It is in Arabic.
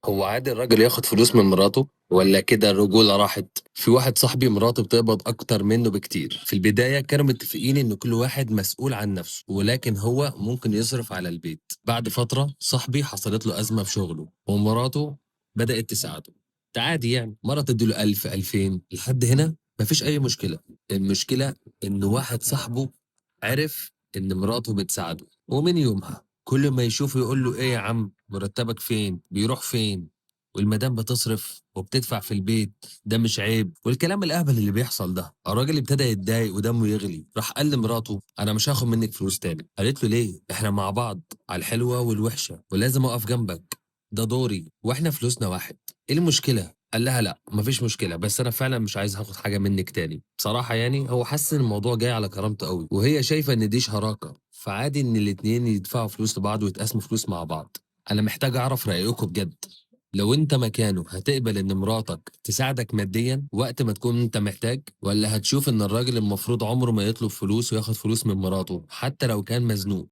هو عادي الراجل ياخد فلوس من مراته ولا كده الرجولة راحت؟ في واحد صاحبي مراته بتقبض أكتر منه بكتير. في البداية كانوا متفقين إن كل واحد مسؤول عن نفسه، ولكن هو ممكن يصرف على البيت. بعد فترة صاحبي حصلت له أزمة في شغله ومراته بدأت تساعده. ده عادي يعني، مرة تديله 1000 2000 لحد هنا مفيش أي مشكلة. المشكلة إن واحد صاحبه عرف إن مراته بتساعده، ومن يومها كل ما يشوفه يقول له ايه يا عم مرتبك فين بيروح فين، والمدام بتصرف وبتدفع في البيت، ده مش عيب؟ والكلام الاهبل اللي بيحصل ده، الراجل ابتدى يتضايق ودمه يغلي. راح قال لمراته انا مش هاخد منك فلوس تاني. قالت له ليه؟ احنا مع بعض على الحلوه والوحشه ولازم اقف جنبك، ده دوري واحنا فلوسنا واحد. ايه المشكله؟ قال لها لا مفيش مشكله، بس انا فعلا مش عايز هاخد حاجه منك تاني. بصراحه يعني هو حس ان الموضوع جاي على كرامته قوي، وهي شايفه ان دي شراكه، فعادي ان الاتنين يدفعوا فلوس لبعض ويتقاسموا فلوس مع بعض. انا محتاج اعرف رايكم بجد. لو انت مكانه هتقبل ان مراتك تساعدك ماديا وقت ما تكون انت محتاج، ولا هتشوف ان الراجل المفروض عمره ما يطلب فلوس وياخد فلوس من مراته حتى لو كان مزنوق؟